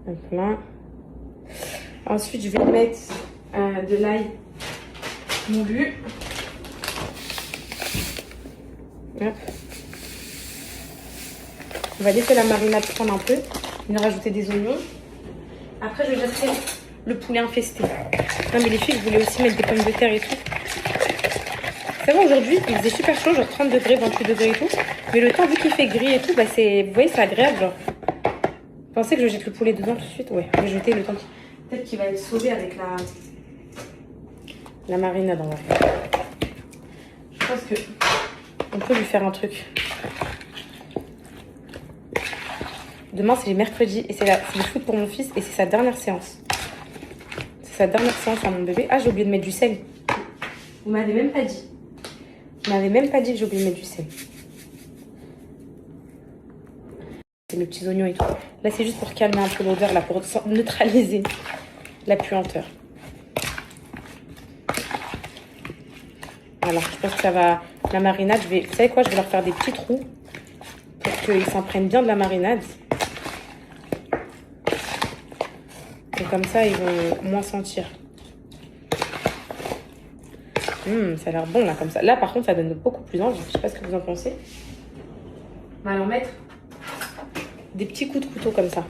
Hop là. Ensuite, je vais mettre de l'ail moulu. Hop. On va laisser la marinade prendre un peu. On va rajouter des oignons. Après, je jetterai le poulet infesté. Non, mais les filles, je voulais aussi mettre des pommes de terre et tout. C'est vrai, aujourd'hui, il faisait super chaud, genre 30 degrés, 28 degrés et tout. Mais le temps, vu qu'il fait gris et tout, bah c'est, vous voyez, c'est agréable, genre. Vous pensez que je jette le poulet dedans tout de suite? Ouais, je vais jeter le temps. Peut-être qu'il va être sauvé avec la marinade, en vrai. Je pense que on peut lui faire un truc. Demain, c'est mercredi et c'est le foot pour mon fils et c'est sa dernière séance. C'est sa dernière séance à mon bébé. Ah, j'ai oublié de mettre du sel. Vous m'avez même pas dit. Vous m'avez même pas dit que j'ai oublié de mettre du sel. C'est mes petits oignons et tout. Là, c'est juste pour calmer un peu l'odeur, là, pour neutraliser la puanteur. Alors, je pense que ça va... La marinade, vous savez quoi? Je vais leur faire des petits trous pour qu'ils s'en prennent bien de la marinade. Et comme ça, ils vont moins sentir. Ça a l'air bon, là, comme ça. Là, par contre, ça donne beaucoup plus envie. Je sais pas ce que vous en pensez. On va leur mettre des petits coups de couteau comme ça.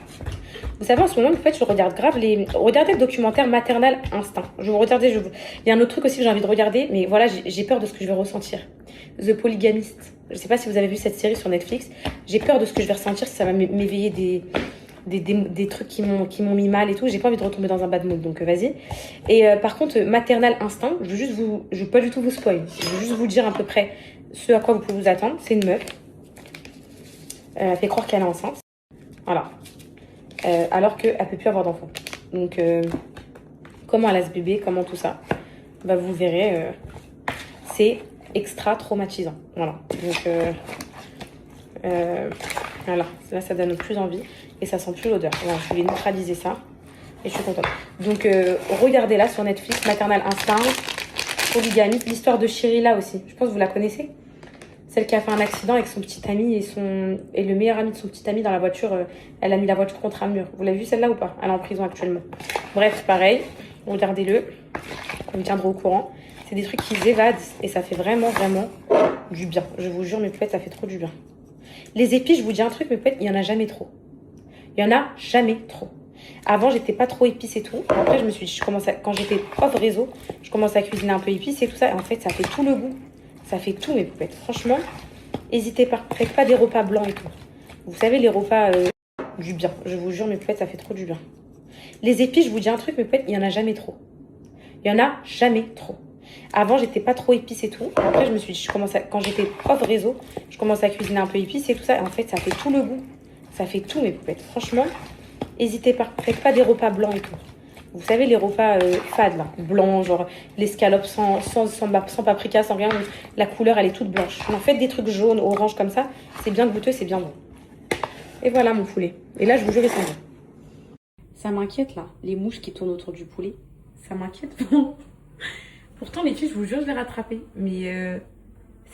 Vous savez, en ce moment, en fait, je regarde grave regardez le documentaire Maternal Instinct. Il y a un autre truc aussi que j'ai envie de regarder, mais voilà, j'ai peur de ce que je vais ressentir. The Polygamist. Je sais pas si vous avez vu cette série sur Netflix. J'ai peur de ce que je vais ressentir, si ça va m'éveiller des trucs qui m'ont mis mal et tout. J'ai pas envie de retomber dans un bad mood, donc vas-y. Et par contre, Maternal Instinct, je veux pas du tout vous spoil. Je veux juste vous dire à peu près ce à quoi vous pouvez vous attendre. C'est une meuf. Elle fait croire qu'elle est enceinte. Voilà. Alors qu'elle peut plus avoir d'enfant. Donc, comment elle a ce bébé, comment tout ça, bah vous verrez, c'est extra traumatisant. Voilà. Donc, voilà. Là, ça donne plus envie et ça sent plus l'odeur. Voilà, je voulais neutraliser ça et je suis contente. Donc, regardez là sur Netflix, Maternal Instinct, Polygamie, l'histoire de Shirila aussi. Je pense que vous la connaissez. Celle qui a fait un accident avec son petit ami et le meilleur ami de son petit ami dans la voiture. Elle a mis la voiture contre un mur. Vous l'avez vu celle-là ou pas? Elle est en prison actuellement. Bref, pareil. Regardez-le. On me tiendra au courant. C'est des trucs qui évadent et ça fait vraiment, vraiment du bien. Je vous jure, mes poulettes, ça fait trop du bien. Les épices, je vous dis un truc, mes poulettes, il n'y en a jamais trop. Il n'y en a jamais trop. Avant, j'étais pas trop épice et tout. Après, quand j'étais off réseau, je commençais à cuisiner un peu épice et tout ça. Et en fait, ça fait tout le goût. Ça fait tout, mes poupettes. Franchement, n'hésitez pas. Faites pas des repas blancs et tout. Vous savez, les repas du bien. Je vous jure, mes poupettes, ça fait trop du bien. Les épices, je vous dis un truc, mes poupettes, il n'y en a jamais trop. Il n'y en a jamais trop. Avant, j'étais pas trop épice et tout. Après, quand j'étais off réseau, je commençais à cuisiner un peu épice et tout ça. Et en fait, ça fait tout le goût. Ça fait tout, mes poupettes. Franchement, n'hésitez pas. Faites pas des repas blancs et tout. Vous savez, les repas fades, là, blancs, genre l'escalope sans paprika, sans rien. La couleur, elle est toute blanche. En fait, des trucs jaunes, orange comme ça, c'est bien goûteux, c'est bien bon. Et voilà mon poulet. Et là, je vous jure, ils sont bons. Ça m'inquiète, là, les mouches qui tournent autour du poulet. Ça m'inquiète. Pourtant, les filles, je vous jure, je l'ai rattrapé. Mais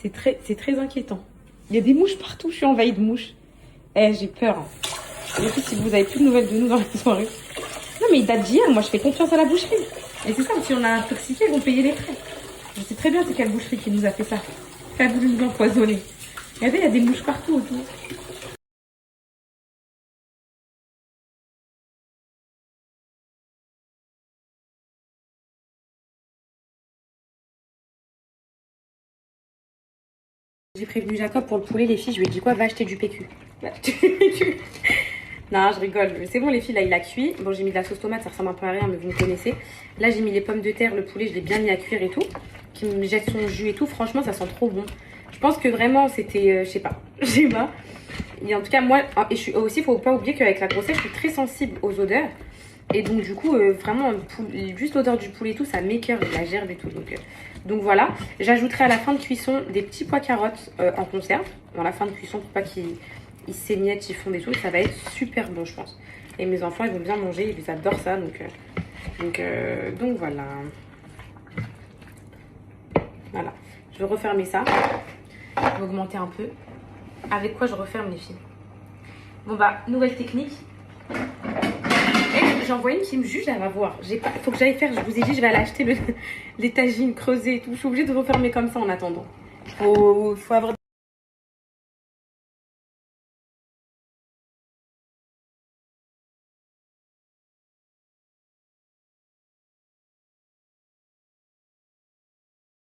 c'est très inquiétant. Il y a des mouches partout, je suis envahie de mouches. J'ai peur. Et puis, si vous avez plus de nouvelles de nous dans la soirée... Non, mais il date d'hier. Moi, je fais confiance à la boucherie. Et c'est ça, si on a intoxiqué, ils vont payer les frais. Je sais très bien c'est quelle boucherie qui nous a fait ça. Qui a voulu nous empoisonner. Regardez, il y a des mouches partout autour. J'ai prévenu Jacob pour le poulet, les filles. Je lui ai dit quoi? Va acheter du PQ. Va acheter du PQ. Non, je rigole. C'est bon, les filles, là, il a cuit. Bon, j'ai mis de la sauce tomate, ça ressemble un peu à rien, mais vous me connaissez. Là, j'ai mis les pommes de terre, le poulet, je l'ai bien mis à cuire et tout. Qui me jette son jus et tout. Franchement, ça sent trop bon. Je pense que vraiment, c'était... je sais pas. Et en tout cas, moi... Et aussi, faut pas oublier qu'avec la grossesse, je suis très sensible aux odeurs. Et donc, du coup, vraiment, juste l'odeur du poulet et tout, ça m'écoeure, la gerbe et tout. Donc voilà. J'ajouterai à la fin de cuisson des petits pois carottes en conserve. Dans la fin de cuisson, pour pas qu'ils s'émiettent, ils fondent et tout. Ça va être super bon, je pense. Et mes enfants, ils vont bien manger. Ils adorent ça. Donc voilà. Voilà. Je vais refermer ça. Je vais augmenter un peu. Avec quoi je referme, les filles? Bon bah, nouvelle technique. j'ai envoyé une qui me juge, elle va voir. Faut que j'aille faire, je vous ai dit, je vais aller acheter les tagines creusées et tout. Je suis obligée de refermer comme ça en attendant. Faut avoir...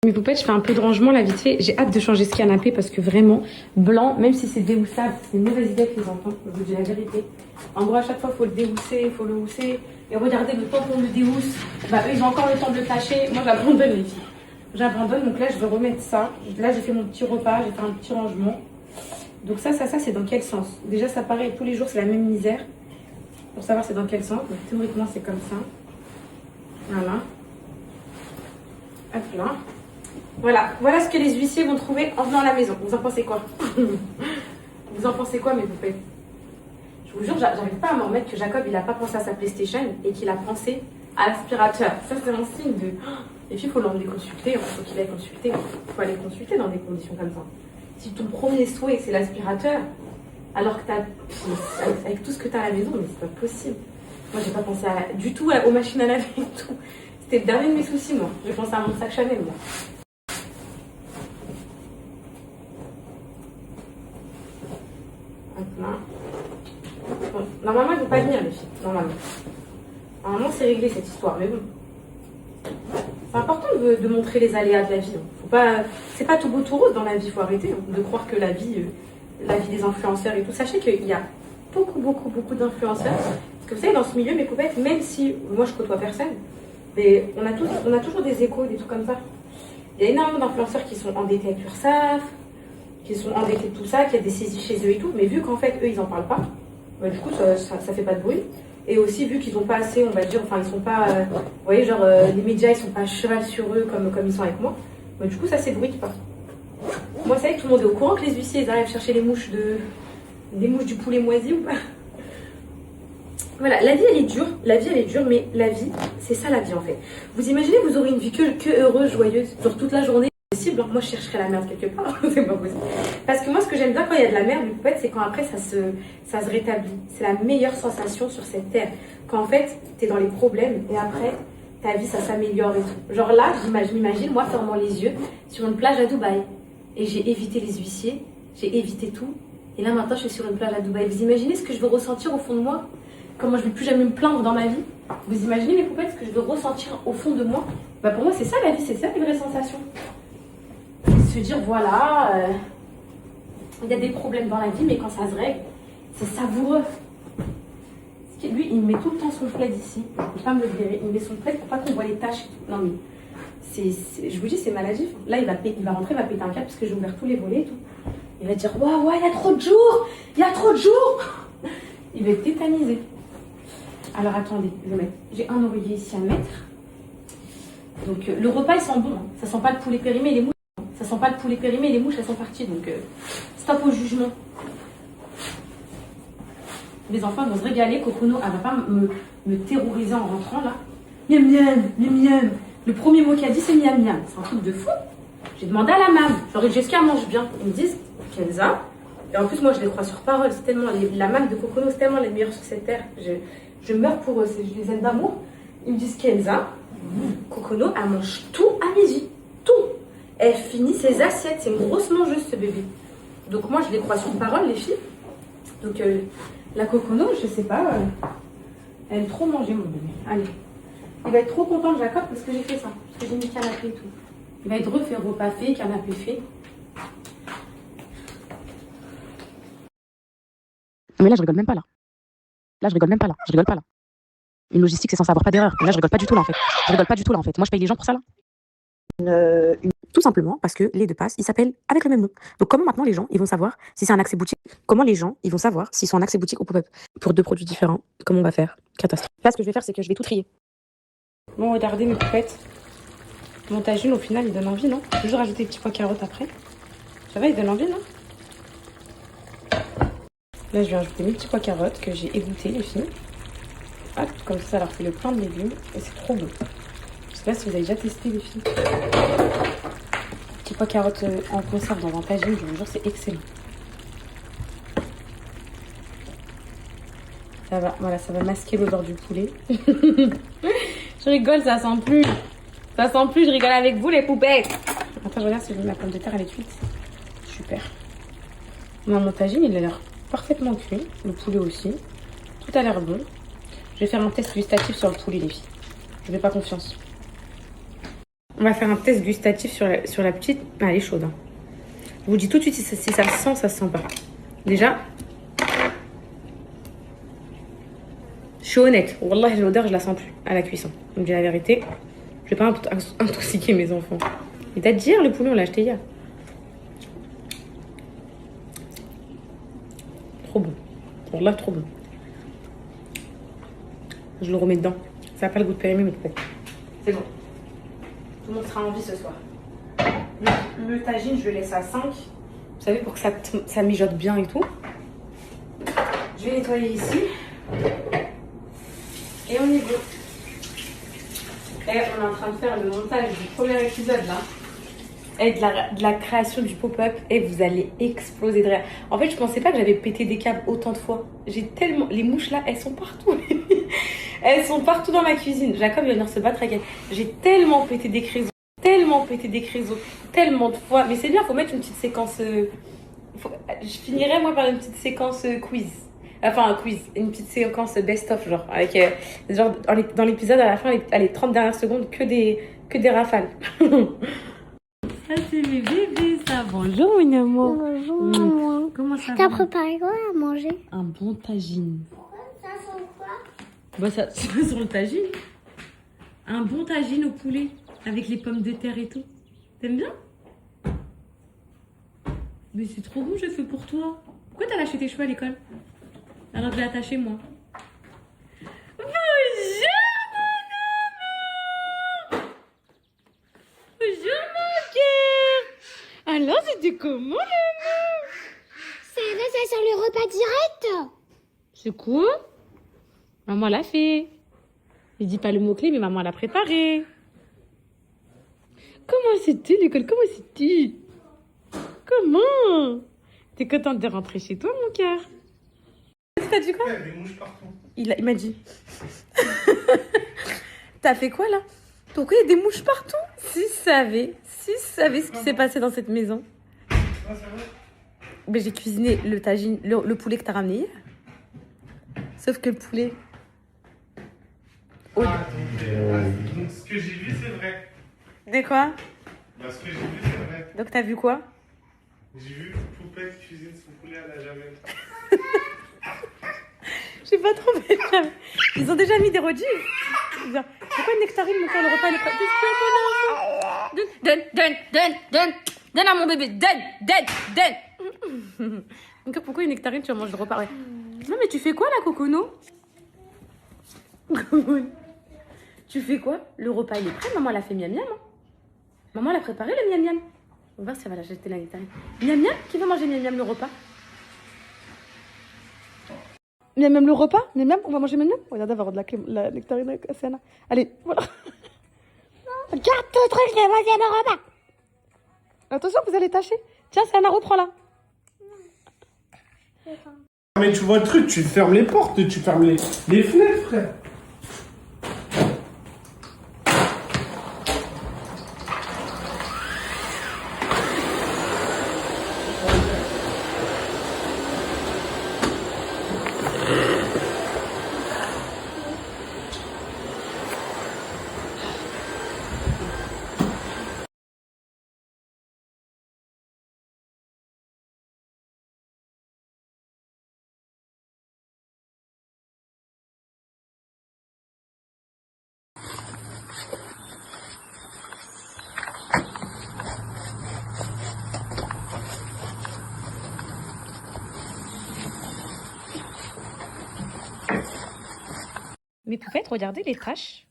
Mes poupettes, je fais un peu de rangement là vite fait. J'ai hâte de changer ce canapé parce que vraiment, blanc, même si c'est déhoussable, c'est une mauvaise idée avec les enfants. Je vous dis la vérité. En gros, à chaque fois, il faut le déhousser, il faut le housser. Et regardez, le temps qu'on le déhousse, bah, eux, ils ont encore le temps de le tâcher. Moi, j'abandonne les filles. J'abandonne, donc là, je vais remettre ça. Là, j'ai fait mon petit repas, j'ai fait un petit rangement. Donc ça, c'est dans quel sens? Déjà, ça paraît tous les jours, c'est la même misère. Pour savoir c'est dans quel sens. Donc, théoriquement, c'est comme ça. Voilà. Hop là. Voilà ce que les huissiers vont trouver en venant à la maison. Vous en pensez quoi? Vous en pensez quoi, mes poupées? Je vous jure, j'arrive pas à m'en remettre que Jacob, il a pas pensé à sa PlayStation et qu'il a pensé à l'aspirateur. Ça, c'est un signe de... Les filles, il faut l'emmener consulter. Il faut qu'il aille consulter. Il faut aller consulter dans des conditions comme ça. Si ton premier souhait, c'est l'aspirateur, alors que avec tout ce que tu as à la maison, mais c'est pas possible. Moi, j'ai pas pensé du tout aux machines à laver et tout. C'était le dernier de mes soucis, moi. J'ai pensé à mon sac Chanel, moi. Bon, normalement, il ne faut pas venir, les filles. Normalement, c'est réglé cette histoire, mais bon. C'est important de montrer les aléas de la vie. Faut pas, c'est pas tout beau tout rose dans la vie, il faut arrêter de croire que la vie des influenceurs et tout. Sachez qu'il y a beaucoup d'influenceurs. Parce que vous savez, dans ce milieu, mes poupettes, même si moi je côtoie personne, mais on a toujours des échos, des trucs comme ça. Il y a énormément d'influenceurs qui sont endettés avec l'URSSAF, qui sont endettés de tout ça, qui a des saisies chez eux et tout, mais vu qu'en fait, eux, ils en parlent pas, bah, du coup, ça fait pas de bruit. Et aussi, vu qu'ils n'ont pas assez, on va dire, enfin, ils sont pas, vous voyez, genre, les médias, ils sont pas à cheval sur eux comme ils sont avec moi, bah, du coup, ça s'ébruite pas. Moi, c'est vrai que tout le monde est au courant que les huissiers, ils arrivent chercher les mouches du poulet moisi ou pas. Voilà, la vie, elle est dure, mais la vie, c'est ça la vie, en fait. Vous imaginez, vous aurez une vie que heureuse, joyeuse, genre toute la journée. Moi je chercherais la merde quelque part, c'est pas possible. Parce que moi ce que j'aime bien quand il y a de la merde, en fait, c'est quand après ça se rétablit. C'est la meilleure sensation sur cette terre. Quand en fait t'es dans les problèmes et après ta vie ça s'améliore et tout. Genre là, je m'imagine moi fermant les yeux sur une plage à Dubaï. Et j'ai évité les huissiers, j'ai évité tout. Et là maintenant je suis sur une plage à Dubaï. Vous imaginez ce que je veux ressentir au fond de moi? Comment je vais plus jamais me plaindre dans ma vie? Vous imaginez mes poupettes ce que je veux ressentir au fond de moi? Bah pour moi c'est ça la vie, c'est ça une vraie sensation. Se dire voilà, il y a des problèmes dans la vie, mais quand ça se règle, c'est savoureux. Parce que lui, il met tout le temps son plaid ici, il ne peut pas me le verrer, il met son plaid pour pas qu'on voit les taches. Non mais, je vous dis, c'est maladif. Là, il va rentrer, il va péter un câble parce que j'ai ouvert tous les volets et tout. Il va dire, waouh, il y a trop de jours, il y a trop de jours. Il va être tétanisé. Alors attendez, j'ai un oreiller ici à mettre. Donc le repas, il sent bon, hein. Ça sent pas le poulet périmé, les mouches. Ça sent pas le poulet périmé, les mouches elles sont parties, donc stop au jugement. Les enfants vont se régaler, Cocono elle va pas me terroriser en rentrant là. Miam miam, miam miam. Le premier mot qu'elle a dit c'est miam miam, c'est un truc de fou. J'ai demandé à la mam, genre Jessica mange bien. Ils me disent Kenza, et en plus moi je les crois sur parole, c'est tellement, la mam de Cocono c'est tellement les meilleurs sur cette terre. Je meurs pour eux, je les aime d'amour. Ils me disent Kenza, Cocono elle mange tout à midi, tout. Elle finit ses assiettes, c'est une grosse mangeuse ce bébé. Donc moi je les crois sur parole les filles. Donc la Cocono, je sais pas, elle aime trop manger mon bébé. Allez, il va être trop content de Jacob parce que j'ai fait ça, parce que j'ai mis canapé et tout. Il va être refait, repas fait, canapé fait. Mais là je rigole même pas là. Là je rigole même pas là, je rigole pas là. Une logistique c'est censé avoir pas d'erreur. Là je rigole pas du tout là en fait. Je rigole pas du tout là en fait. Moi je paye les gens pour ça là. Tout simplement parce que les deux passes, ils s'appellent avec le même nom. Donc comment maintenant les gens, ils vont savoir si c'est un accès boutique? Comment les gens, ils vont savoir s'ils sont en accès boutique ou pop-up? Pour deux produits différents, comment on va faire? Catastrophe. Là, ce que je vais faire, c'est que je vais tout trier. Bon, regardez mes poupettes. Mon tagine, au final, il donne envie, non? J'ai toujours rajouter des petits pois carottes après. Ça va, il donne envie, non? Là, je vais ajouter mes petits pois carottes que j'ai égouttés, les filles. Hop, comme ça leur fait le plein de légumes. Et c'est trop bon. Je sais pas si vous avez déjà testé, les filles. Petits pois carottes en conserve dans un tagine, je vous jure, c'est excellent. Ça va, voilà, ça va masquer l'odeur du poulet. Je rigole, ça sent plus. Ça sent plus, je rigole avec vous les poupettes. Attends, je regarde si ma pomme de terre elle est cuite. Super. Mon tagine, il a l'air parfaitement cuit. Le poulet aussi. Tout a l'air bon. Je vais faire un test gustatif sur le poulet, les filles. Je n'ai pas confiance. On va faire un test gustatif sur la petite. Ah, elle est chaude. Hein. Je vous dis tout de suite si ça se sent pas. Déjà, je suis honnête. Wallah, l'odeur, je la sens plus à la cuisson. Donc, j'ai la vérité. Je vais pas intoxiquer mes enfants. Et t'as dit hier, le poulet, on l'a acheté hier. Trop bon. Wallah, trop bon. Je le remets dedans. Ça n'a pas le goût de périmé, mais peut-être. C'est bon. Tout le monde sera en vie ce soir. Le tagine, je le laisse à 5. Vous savez, pour que ça mijote bien et tout. Je vais nettoyer ici. Et on y va. Et on est en train de faire le montage du premier épisode là. Et de la création du pop-up. Et vous allez exploser de rire. En fait, je pensais pas que j'avais pété des câbles autant de fois. J'ai tellement... Les mouches là, elles sont partout. Elles sont partout dans ma cuisine. Jacob va venir se battre avec elle. J'ai tellement pété des créseaux. Tellement de fois. Mais c'est bien, faut mettre une petite séquence... Je finirai moi par une petite séquence quiz. Enfin, un quiz. Une petite séquence best-of, genre. Avec, genre dans l'épisode, à la fin, les 30 dernières secondes, que des rafales. Ça, c'est mes bébés, ça. Bonjour, mon amour. Bonjour, maman. Comment ça va? T'as préparé quoi à manger? Un bon tagine. Ça sent quoi? Bah, ça, c'est pas sur le tagine. Un bon tagine au poulet. Avec les pommes de terre et tout. T'aimes bien? Mais c'est trop bon, j'ai fait pour toi. Pourquoi t'as lâché tes cheveux à l'école? Alors je l'ai attaché, moi. Bonjour, mon amour! Bonjour, mon cœur! Alors, c'était comment, l'amour? C'est sur le repas direct. C'est quoi? Maman l'a fait. Je dis pas le mot-clé, mais maman l'a préparé. Comment c'était l'école? Comment c'était? Comment? T'es contente de rentrer chez toi, mon cœur? T'as dit quoi? Il y a des mouches partout. Il m'a dit. T'as fait quoi là? Pourquoi il y a des mouches partout? Si savais ce qui s'est passé dans cette maison. Ah, c'est vrai? Ben, j'ai cuisiné le tagine, le poulet que t'as ramené hier. Sauf que le poulet... Donc ce que j'ai vu, c'est vrai. De quoi? Bah, ce que j'ai vu, c'est vrai. Donc t'as vu quoi? J'ai vu Poupette cuisine son poulet à la javel. J'ai pas trop fait jamais. Ils ont déjà mis des redives. Pourquoi une nectarine, mon cœur, le repas n'est pas... Donne à mon bébé. Donne. Donc pourquoi une nectarine, tu vas manger le repas? Ouais. Non mais tu fais quoi là, Cocono? Tu fais quoi? Le repas il est prêt, maman l'a fait miam miam. Hein. Maman l'a préparé le miam miam. On va voir si elle va la jeter la nectarine. Miam miam? Qui va manger miam miam le repas? Miam miam le repas? Miam miam? On va manger miam miam? Regarde, elle va avoir de la nectarine avec Asiana. Allez, voilà. Regarde tout truc, je vais manger le repas. Attention, vous allez tâcher. Tiens, Asiana, reprends là. Mais tu vois le truc, tu fermes les portes, tu fermes les fenêtres, frère. Mes poupettes, regardez les taches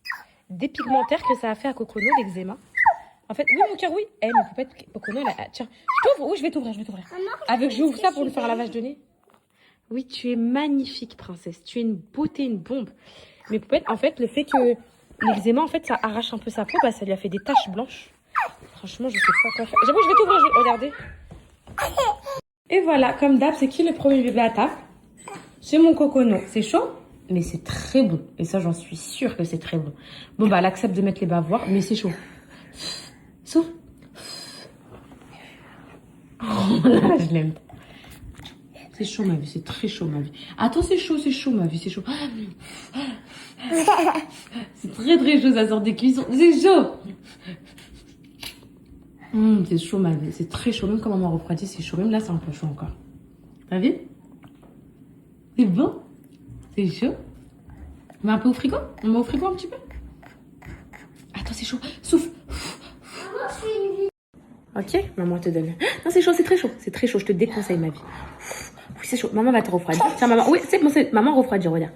dépigmentaires que ça a fait à Cocono, l'eczéma. En fait, oui, mon cœur, oui. Eh, mes poupettes, Cocono, elle a... Tiens, je t'ouvre. Oui, je vais t'ouvrir. Avec, j'ouvre ça pour lui faire un lavage de nez. Oui, tu es magnifique, princesse. Tu es une beauté, une bombe. Mes poupettes, en fait, le fait que l'eczéma, en fait, ça arrache un peu sa peau, bah, ça lui a fait des taches blanches. Franchement, je sais pas quoi faire. J'avoue, je vais t'ouvrir. Regardez. Et voilà, comme d'hab, c'est qui le premier bébé à table? C'est mon Cocono. C'est chaud? Mais c'est très bon. Et ça, j'en suis sûre que c'est très bon. Bon, bah, elle accepte de mettre les bavoirs, mais c'est chaud. Souffle. Oh là, je l'aime. C'est chaud, ma vie. C'est très chaud, ma vie. Attends, c'est chaud, ma vie. C'est chaud. C'est très, très chaud. Ça sort des cuissons. C'est chaud. C'est chaud, ma vie. C'est très chaud. Même quand maman refroidit, c'est chaud. Même là, c'est un peu chaud encore. T'as vu? C'est bon? C'est chaud? On met un peu au frigo? On met au frigo un petit peu? Attends, c'est chaud. Souffle. Ok, maman te donne. Non, c'est chaud, c'est très chaud. C'est très chaud, je te déconseille, ma vie. Oui, c'est chaud. Maman va te refroidir. Tiens, maman. Oui, c'est bon, c'est maman refroidir, regarde.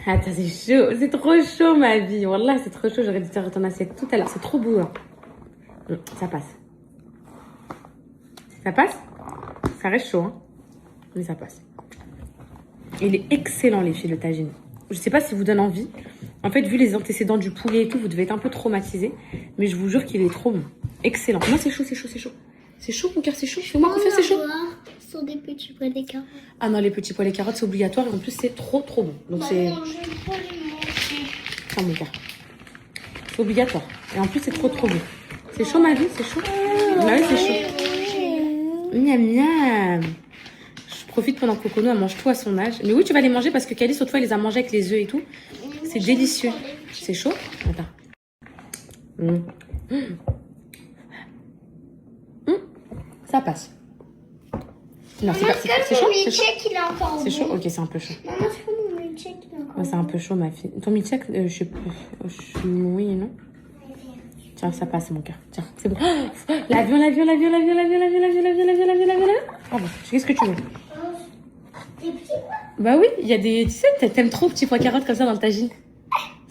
Attends, c'est chaud. C'est trop chaud, ma vie. Wallah, c'est trop chaud. J'aurais dû te faire ton assiette tout à l'heure. C'est trop beau, hein. Ça passe. Ça passe? Ça reste chaud, hein. Mais ça passe. Il est excellent, les filles, le tagine. Je sais pas si vous donne envie. En fait, vu les antécédents du poulet et tout, vous devez être un peu traumatisé. Mais je vous jure qu'il est trop bon. Excellent. Non, c'est chaud, c'est chaud, c'est chaud. C'est chaud, mon cœur, c'est chaud. Fais-moi confiance, c'est chaud. Ce sont des petits pois des carottes. Ah non, les petits pois, les carottes, c'est obligatoire. Et en plus, c'est trop, trop bon. Donc, c'est... Non, je vais pas les manger. Ah, mon cœur. C'est obligatoire. Et en plus, c'est trop, trop bon. C'est chaud, ma vie, c'est chaud. Bah oui, c'est chaud. Miam, miam. Je profite pendant que Cocono, elle mange tout à son âge. Mais oui, tu vas les manger parce que Calice, autrefois, elle les a mangés avec les œufs et tout. C'est délicieux. C'est chaud? Attends. Ça passe. Non, c'est pas... C'est chaud? C'est chaud? Il est encore C'est chaud? Ok, c'est un peu chaud. Maman, c'est comme mon milkshake, il est encore Ouais, c'est un peu chaud, ma fille. Ton milkshake, je sais plus. Oui, non? Tiens, ça passe, mon cœur. Tiens, c'est bon. Oh, l'avion. Pardon, qu'est-ce que tu veux? des petits pois. Bah oui, il y a des... Tu sais, t'aimes trop petits pois carottes comme ça dans le tagine.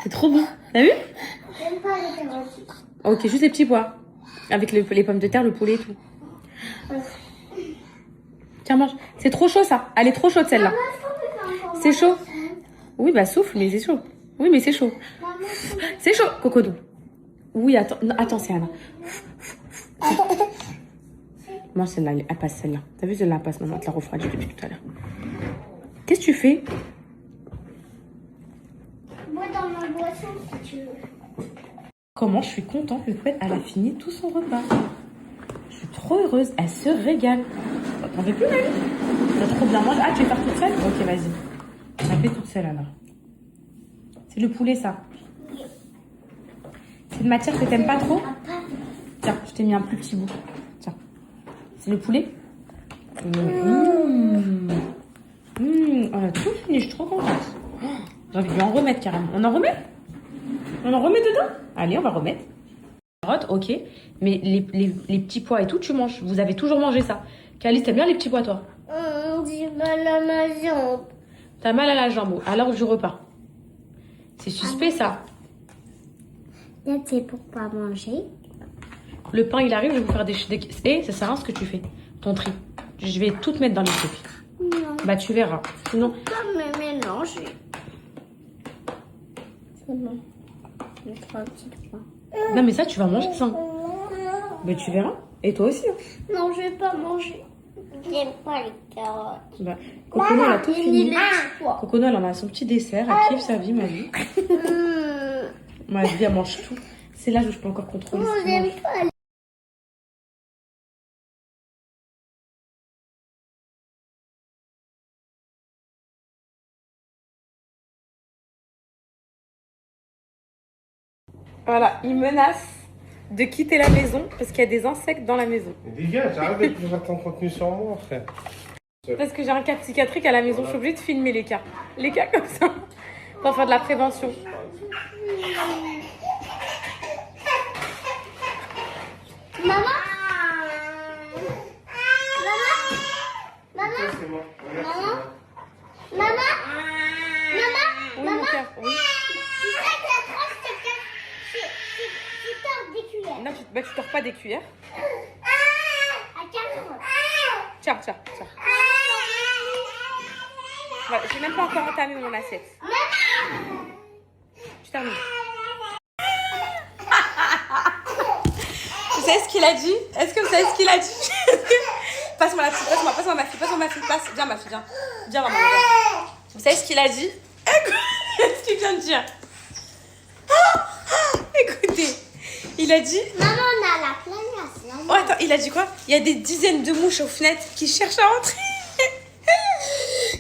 C'est trop bon. T'as vu? J'aime pas les carottes. Ok, juste les petits pois. Avec les pommes de terre, le poulet et tout. Tiens, mange. C'est trop chaud, ça. Elle est trop chaude, celle-là. C'est chaud. Oui, bah souffle, mais c'est chaud. Oui, mais c'est chaud. C'est chaud, Cocodo. Oui, attends, non, attends, c'est Anna. Mange celle-là, elle passe celle-là. T'as vu, celle-là, elle passe, maman, te la refroidit depuis tout à l'heure. Qu'est-ce que tu fais? Moi, dans ma boisson, si tu veux. Comment je suis contente que Couette, elle a fini tout son repas. Je suis trop heureuse, elle se régale. T'en fais plus, Mali? T'as trop bien mangé. Ah, tu veux faire toute seule? Ok, vas-y. On fait toute seule alors. C'est le poulet, ça. C'est une matière que t'aimes pas trop? Tiens, je t'ai mis un plus petit bout. Tiens. C'est le poulet? On a tout fini, je suis trop contente. J'ai envie de lui en remettre carrément. On en remet? On en remet dedans? Allez, on va remettre. Carottes, ok. Mais les petits pois et tout, tu manges. Vous avez toujours mangé ça. Calice, t'aimes bien les petits pois, toi? J'ai mal à ma jambe. T'as mal à la jambe à l'heure du repas. C'est suspect, ça. Là, c'est pour pas manger. Le pain, il arrive, je vais vous faire des... Eh, ça sert à rien ce que tu fais. Ton tri. Je vais tout te mettre dans les trucs. Non. Bah, tu verras. Sinon... Pas me mélanger. C'est bon. Les 3 petits pois. Non, mais ça, tu vas manger ça. Bah, tu verras. Et toi aussi. Hein. Non, je vais pas manger. J'aime pas les carottes. Bah, Cocono, elle a tout fini. Les petits pois. Cocono, elle en a son petit dessert. Elle kiffe sa vie, ma vie. Ma vie, elle mange tout. C'est l'âge où je peux encore contrôler. Non, ce qu'elle j'aime mange. pas. Voilà, il menace de quitter la maison parce qu'il y a des insectes dans la maison. Mais dégage, arrête d'écrire ton contenu sur moi, frère. Parce que j'ai un cas psychiatrique à la maison, je suis obligée de filmer les cas. Les cas comme ça. Pour faire de la prévention. Maman. Maman. C'est moi. Maman. Oui, mon cœur, oui. Tu sais que la tranche, tu tords des cuillères. Non, tu tords pas des cuillères. À 4 Tiens. Voilà, j'ai même pas encore entamé mon assiette. Tu termines. Vous savez ce qu'il a dit? Est-ce que vous savez ce qu'il a dit? Passe-moi la fille, passe-moi ma fille, passe. Viens ma fille, viens. Viens maman, viens. Vous savez ce qu'il a dit? Qu'est-ce qu'il vient de dire? Écoutez, il a dit... Maman, on a la place. Oh attends, il a dit quoi? Il y a des dizaines de mouches aux fenêtres qui cherchent à rentrer.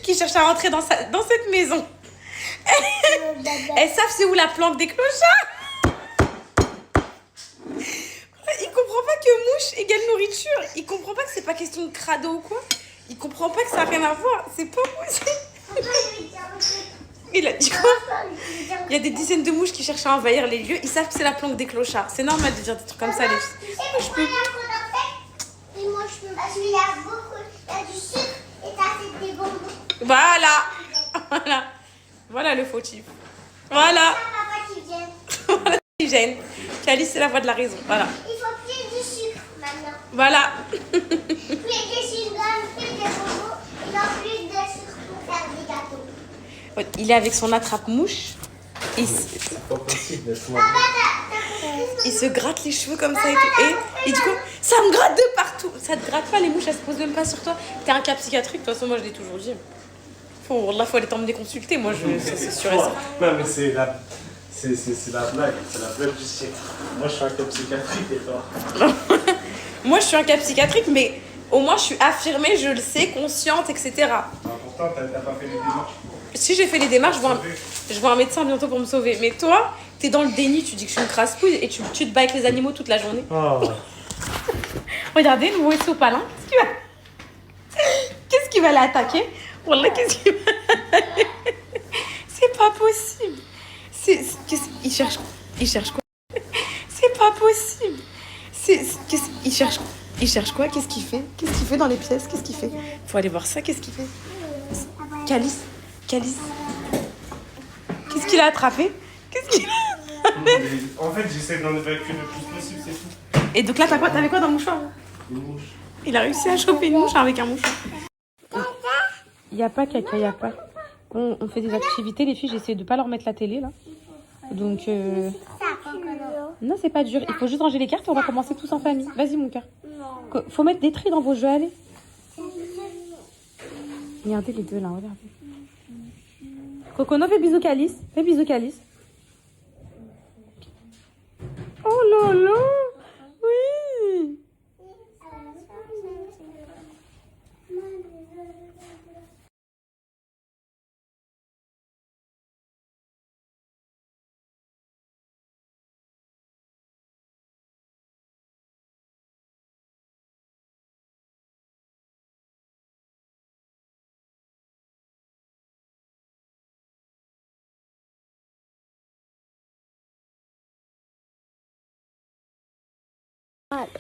Qui cherchent à rentrer dans cette maison. Elles savent c'est où la planque des clochards. Il comprend pas que mouche égale nourriture. Il comprend pas que c'est pas question de crado ou quoi. Il comprend pas que ça n'a rien à voir. C'est pas possible. Il a dit quoi? Il y a des dizaines de mouches qui cherchent à envahir les lieux. Ils savent que c'est la planque des clochards. C'est normal de dire des trucs comme ça, les filles. Et moi, je peux. Parce qu'il y a beaucoup. Il y a du sucre et t'as des bonbons. Voilà. Voilà le fautif. Voilà. Papa qui vient. Voilà qui gêne. Calice, c'est la voix de la raison. Voilà. Il faut plus du sucre maintenant. Voilà. Plus de chewing-gum, plus de bonbons. Et non plus de sucre pour faire des gâteaux. Il est avec son attrape-mouche. C'est pas possible d'être moi. Il se gratte les cheveux comme ça et tout. Et il dit quoi? Ça me gratte de partout. Ça te gratte pas, les mouches, elles se posent même pas sur toi. T'es un cas psychiatrique, de toute façon, moi je l'ai toujours dit. Faut aller t'emmener consulter, moi c'est sûr et certain. Non, mais c'est la blague. C'est la blague du siècle. Moi, je suis un cas psychiatrique et toi. Moi je suis un cas psychiatrique, mais au moins je suis affirmée, je le sais, consciente, etc. Pourtant, t'as pas fait les démarches. Si j'ai fait les démarches, je vois un médecin bientôt pour me sauver. Mais toi, t'es dans le déni, tu dis que je suis une crasse-couille et tu te bats avec les animaux toute la journée. Oh. Regardez, le nouveau sopalin. Qu'est-ce qu'il va l'attaquer? Wallah, qu'est-ce qu'il va... C'est pas possible. Il cherche quoi? C'est pas possible. Il cherche quoi? Qu'est-ce qu'il fait? Qu'est-ce qu'il fait dans les pièces? Qu'est-ce qu'il fait? Faut aller voir ça, qu'est-ce qu'il fait? Calice. Qu'est-ce qu'il a attrapé? En fait, j'essaie d'en évacuer le plus possible, c'est tout. Et donc là, t'avais quoi dans le mouchoir? Une mouche. Il a réussi à choper une mouche avec un mouchoir. Il n'y a pas caca, il n'y a pas. On fait des activités, les filles, j'essaie de pas leur mettre la télé, là. Donc, non, c'est pas dur. Il faut juste ranger les cartes et on va commencer tous en famille. Vas-y, mon cœur. Faut mettre des tris dans vos jeux, allez. Regardez les deux, là, regardez. Cocono, fais bisous Calice. Fais bisous Calice. Oh là là. Oui.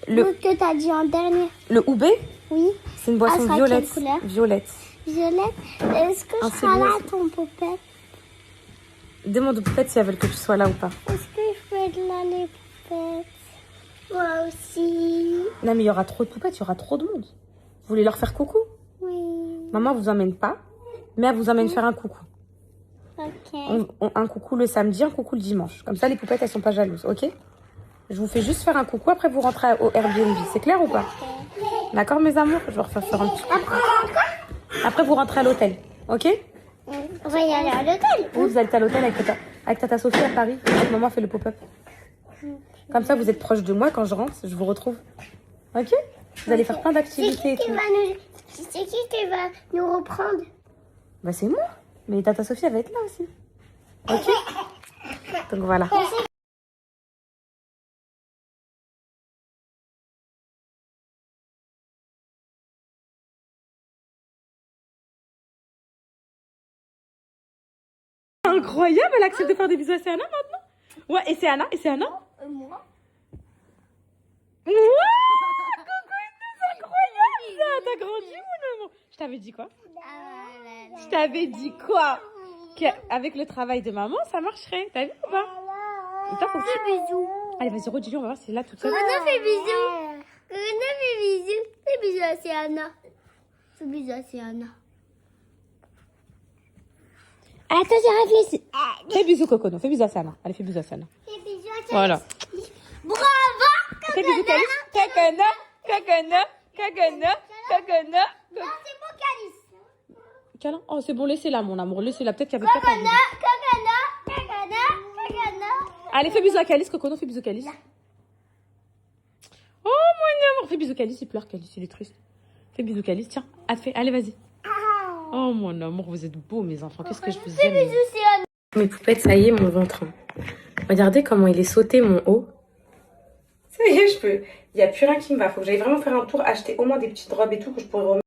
Le que t'as dit en dernier. Le Oubé, Oui. c'est une boisson sera violette. quelle couleur? Violette. Violette. Est-ce que Ah, je c'est serai beau, là, ça. ton poupette? Demande aux poupettes si elles veulent que tu sois là ou pas. Est-ce que je peux être là, les poupettes? Moi aussi. Non, mais il y aura trop de poupettes, il y aura trop de monde. Vous voulez leur faire coucou? Oui. Maman vous emmène pas, mais elle vous emmène faire un coucou. Ok. Un coucou le samedi, un coucou le dimanche. Comme ça, les poupettes, elles sont pas jalouses, ok? Je vous fais juste faire un coucou, après vous rentrez au Airbnb. C'est clair ou pas? D'accord, mes amours? Je vais leur faire un petit coucou. Après, vous rentrez à l'hôtel, ok? On va y aller à l'hôtel. Oui, vous allez à l'hôtel avec tata Sophie à Paris. Et maman fait le pop-up. Comme ça, vous êtes proche de moi. Quand je rentre, je vous retrouve. Ok? Vous allez faire plein d'activités et tout. C'est qui va nous reprendre? Bah, c'est moi. Mais tata Sophie, elle va être là aussi. Ok? Donc voilà. Incroyable, elle accepte de faire des bisous à Anna maintenant. Ouais, et c'est Anna? Moi. Ouah, coucou, c'est incroyable ça. T'as grandi mon amour. Je t'avais dit quoi? Je t'avais dit quoi? Qu'avec le travail de maman, ça marcherait. T'as vu ou pas? Et toi, faut aussi. Bisous. Allez, vas-y, redis-lui, on va voir si c'est là toute seule. Cocono fait bisous. Cocono fait bisous. Fais bisous à Siana. Fais bisous à Siana. Attends, j'ai réfléchi. Fais bisous, Cocono. Fais bisous à Sana. Allez, fais bisous à Sana. Fais bisous à Siana. Voilà. Bravo. Fais bisous, Calice. Cocono. Cocona. Non, c'est mon calice. Câlin. Oh, c'est bon, laissez-la, mon amour. Laissez-la. Peut-être qu'elle veut pas faire bisous. Allez, fais bisous à Calice, Cocona, fais bisous à Calice. Oh, mon amour. Fais bisous à Calice, il pleure, Calice, il est triste. Fais bisous à Calice, tiens. Allez, vas-y. Oh, mon amour, vous êtes beaux, mes enfants. Qu'est-ce que je vous aime. Mes poupettes, ça y est, mon ventre. Regardez comment il est sauté, mon haut. Ça y est, il n'y a plus rien qui me va. Faut que j'aille vraiment faire un tour, acheter au moins des petites robes et tout que je pourrais remettre.